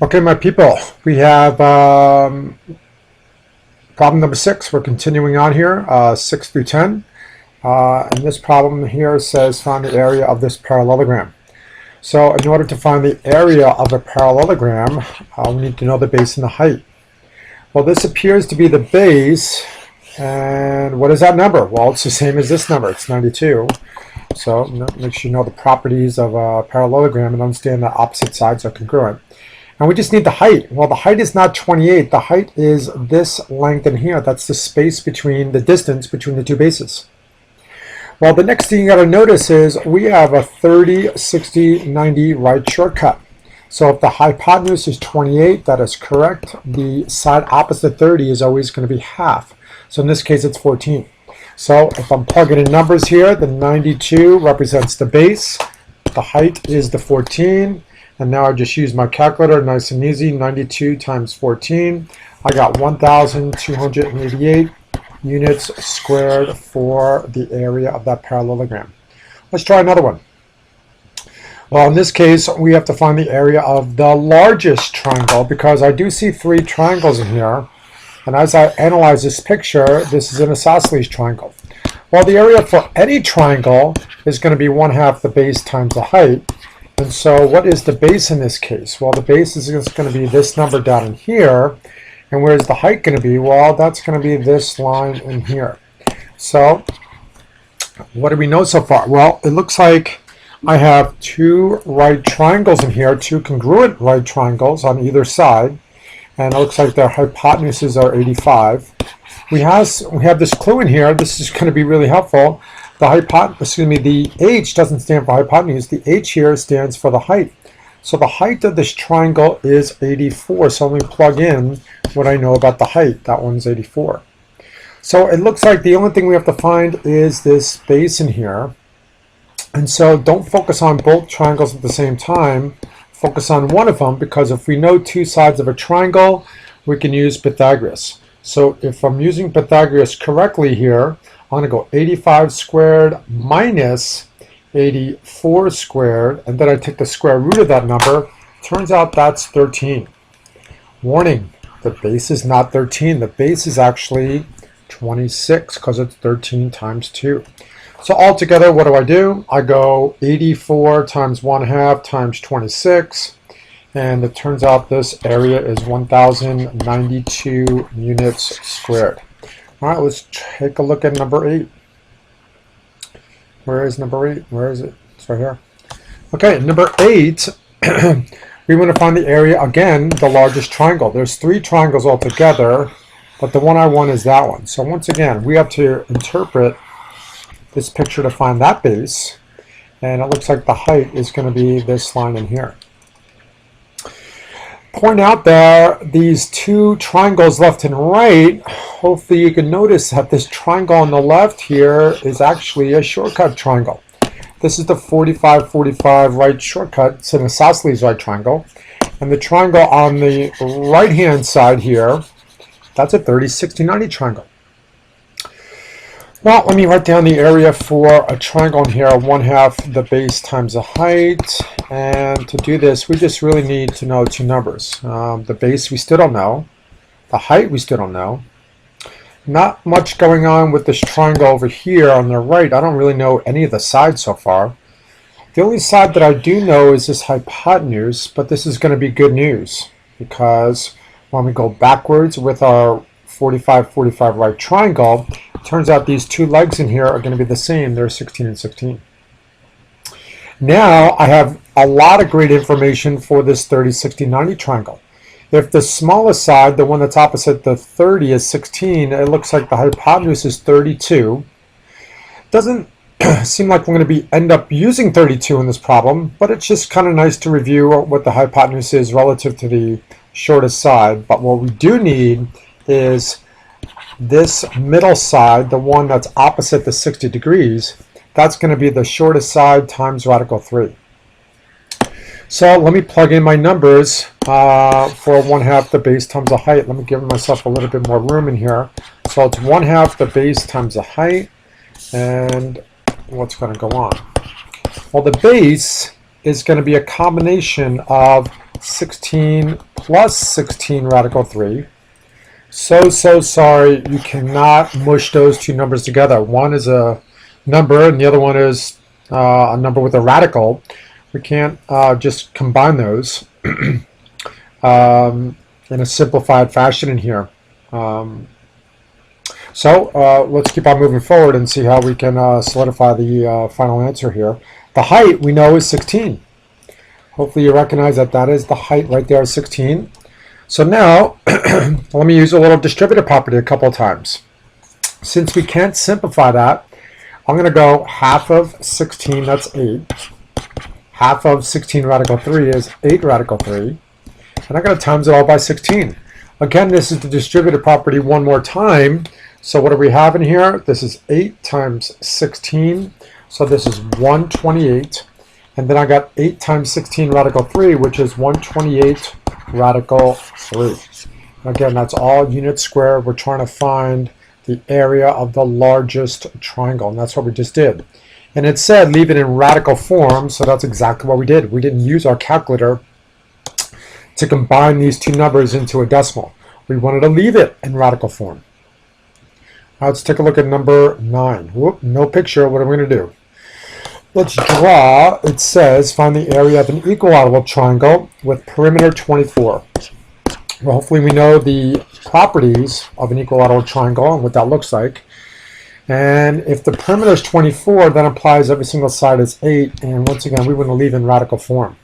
Okay, my people, we have problem number 6. We're continuing on here, 6 through 10. And this problem here says find the area of this parallelogram. So in order to find the area of a parallelogram, we need to know the base and the height. Well, this appears to be the base. And what is that number? Well, it's the same as this number. It's 92. So make sure you know the properties of a parallelogram and understand that opposite sides are congruent. And we just need the height. Well, the height is not 28. The height is this length in here. That's the space between the distance between the two bases. Well, the next thing you got to notice is we have a 30, 60, 90 right shortcut. So if the hypotenuse is 28, that is correct. The side opposite 30 is always going to be half. So in this case, it's 14. So if I'm plugging in numbers here, the 92 represents the base. The height is the 14. And now I just use my calculator, nice and easy, 92 times 14. I got 1,288 units squared for the area of that parallelogram. Let's try another one. Well, in this case, we have to find the area of the largest triangle because I do see 3 triangles in here. And as I analyze this picture, this is an isosceles triangle. Well, the area for any triangle is going to be 1/2 the base times the height. And so what is the base in this case? Well, the base is just going to be this number down in here. And where's the height going to be? Well, that's going to be this line in here. So what do we know so far? Well, it looks like I have 2 right triangles in here, 2 congruent right triangles on either side. And it looks like their hypotenuses are 85. We have this clue in here. This is going to be really helpful. The H doesn't stand for hypotenuse. The H here stands for the height. So the height of this triangle is 84. So let me plug in what I know about the height. That one's 84. So it looks like the only thing we have to find is this base in here. And so don't focus on both triangles at the same time. Focus on one of them, because if we know 2 sides of a triangle, we can use Pythagoras. So if I'm using Pythagoras correctly here, I'm going to go 85 squared minus 84 squared, and then I take the square root of that number. Turns out that's 13. Warning, the base is not 13. The base is actually 26 because it's 13 times 2. So altogether, what do? I go 84 times 1/2 times 26, and it turns out this area is 1,092 units squared. All right, let's take a look at number 8. Where is number 8? Where is it? It's right here. Okay, number 8, we want to find the area, again, the largest triangle. There's 3 triangles altogether, but the one I want is that one. So once again, we have to interpret this picture to find that base, and it looks like the height is going to be this line in here. Point out there these 2 triangles left and right. Hopefully you can notice that this triangle on the left here is actually a shortcut triangle. This is the 45-45 right shortcut. It's an isosceles right triangle. And the triangle on the right hand side here, that's a 30-60-90 triangle. Well, let me write down the area for a triangle in here, 1/2 the base times the height. And to do this, we just really need to know 2 numbers. The base we still don't know. The height we still don't know. Not much going on with this triangle over here on the right. I don't really know any of the sides so far. The only side that I do know is this hypotenuse, but this is going to be good news because when we go backwards with our 45-45 right triangle, it turns out these 2 legs in here are going to be the same. They're 16 and 16. Now I have a lot of great information for this 30-60-90 triangle. If the smallest side, the one that's opposite the 30, is 16, it looks like the hypotenuse is 32. Doesn't seem like we're going to end up using 32 in this problem, but it's just kind of nice to review what the hypotenuse is relative to the shortest side. But what we do need is this middle side, the one that's opposite the 60 degrees. That's going to be the shortest side times radical 3. So let me plug in my numbers for 1/2 the base times the height. Let me give myself a little bit more room in here. So it's 1/2 the base times the height. And what's going to go on? Well, the base is going to be a combination of 16 plus 16 radical 3. So sorry, you cannot mush those two numbers together. One is a number and the other one is a number with a radical. We can't just combine those in a simplified fashion in here. So let's keep on moving forward and see how we can solidify the final answer here. The height we know is 16. Hopefully you recognize that that is the height right there, 16. So now, let me use a little distributive property a couple of times. Since we can't simplify that, I'm going to go half of 16, that's 8. Half of 16 radical 3 is 8 radical 3. And I'm going to times it all by 16. Again, this is the distributive property one more time. So what do we have in here? This is 8 times 16. So this is 128. And then I got 8 times 16 radical 3, which is 128 radical 3. Again, that's all units squared. We're trying to find the area of the largest triangle, and that's what we just did. And it said leave it in radical form, so that's exactly what we did. We didn't use our calculator to combine these two numbers into a decimal. We wanted to leave it in radical form. Now let's take a look at number 9. Whoop, no picture. What are we going to do? Let's draw, it says, find the area of an equilateral triangle with perimeter 24. Well, hopefully we know the properties of an equilateral triangle and what that looks like. And if the perimeter is 24, that implies every single side is 8. And once again, we want to leave in radical form.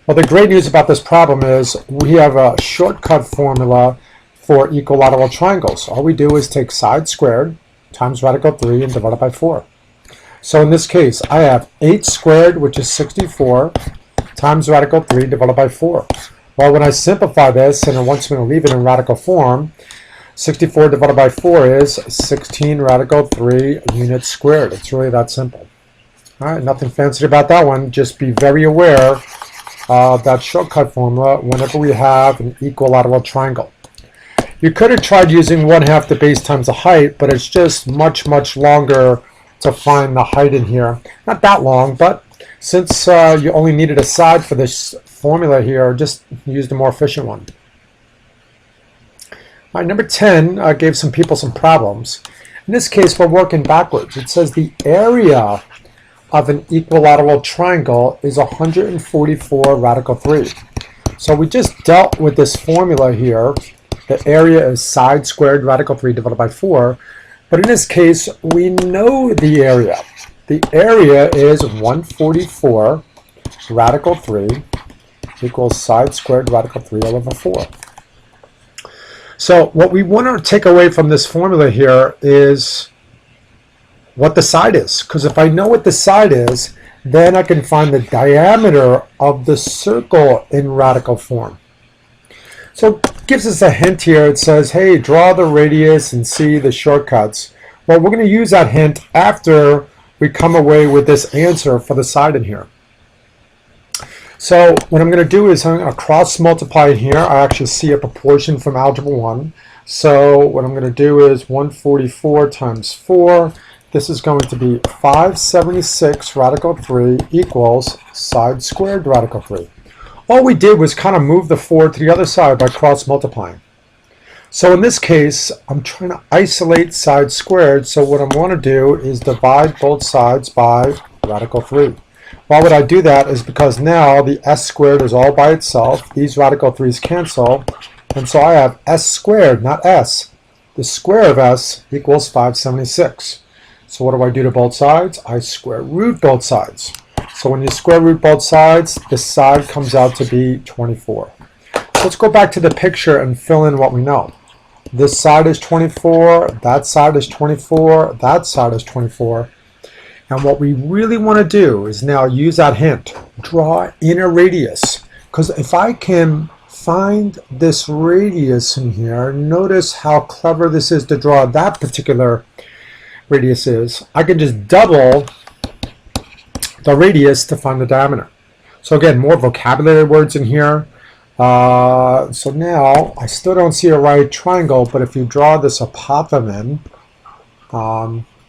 Well, the great news about this problem is we have a shortcut formula for equilateral triangles. All we do is take side squared times radical 3 and divide it by 4. So in this case, I have 8 squared, which is 64, times radical 3 divided by 4. Well, when I simplify this, and I want to leave it in radical form, 64 divided by 4 is 16 radical 3 units squared. It's really that simple. All right, nothing fancy about that one. Just be very aware of that shortcut formula whenever we have an equilateral triangle. You could have tried using 1/2 the base times the height, but it's just much longer to find the height in here. Not that long, but since you only needed a side for this formula here, just use the more efficient one. All right, number 10 gave some people some problems. In this case, we're working backwards. It says the area of an equilateral triangle is 144 radical 3. So we just dealt with this formula here. The area is side squared radical 3 divided by 4. But in this case, we know the area. The area is 144 radical 3 equals side squared radical 3 all over 4. So what we want to take away from this formula here is what the side is. Because if I know what the side is, then I can find the diameter of the circle in radical form. So it gives us a hint here. It says, hey, draw the radius and see the shortcuts. Well, we're going to use that hint after we come away with this answer for the side in here. So what I'm going to do is I'm going to cross multiply here. I actually see a proportion from Algebra 1. So what I'm going to do is 144 times 4. This is going to be 576 radical 3 equals side squared radical 3. All we did was kind of move the 4 to the other side by cross multiplying. So in this case, I'm trying to isolate side squared. So what I want to do is divide both sides by radical 3. Why would I do that is because now the s squared is all by itself. These radical 3's cancel. And so I have s squared, not s. The square of s equals 576. So what do I do to both sides? I square root both sides. So when you square root both sides, the side comes out to be 24. Let's go back to the picture and fill in what we know. This side is 24, that side is 24, that side is 24. And what we really want to do is now use that hint. Draw in a radius. Because if I can find this radius in here, notice how clever this is to draw that particular radius is. I can just double the radius to find the diameter. So again, more vocabulary words in here. So now I still don't see a right triangle, but if you draw this apothem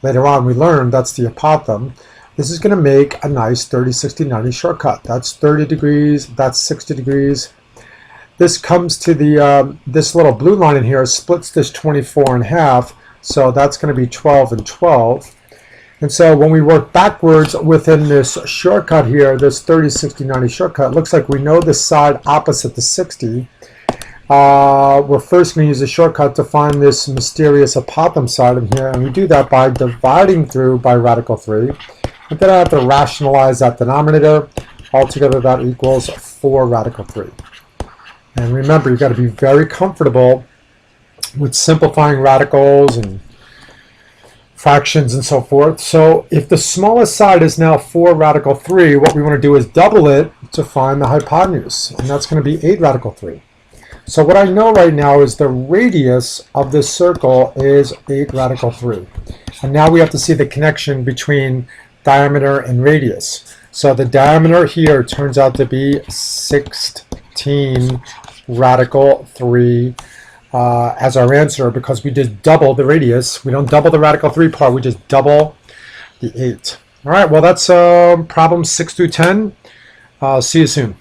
later on we learn that's the apothem. This is going to make a nice 30, 60, 90 shortcut. That's 30 degrees, that's 60 degrees, this comes to the this little blue line in here splits this 24 in half, so that's going to be 12 and 12. And so when we work backwards within this shortcut here, this 30, 60, 90 shortcut, it looks like we know the side opposite the 60. We're first going to use a shortcut to find this mysterious apothem side in here, and we do that by dividing through by radical 3. And then I have to rationalize that denominator. Altogether that equals 4 radical 3. And remember, you've got to be very comfortable with simplifying radicals and fractions and so forth. So if the smallest side is now 4 radical 3, what we want to do is double it to find the hypotenuse, and that's going to be 8 radical 3. So what I know right now is the radius of this circle is 8 radical 3. And now we have to see the connection between diameter and radius. So the diameter here turns out to be 16 radical 3 as our answer, because we just double the radius. We don't double the radical 3 part, we just double the 8. All right, well, that's problem 6 through 10. See you soon.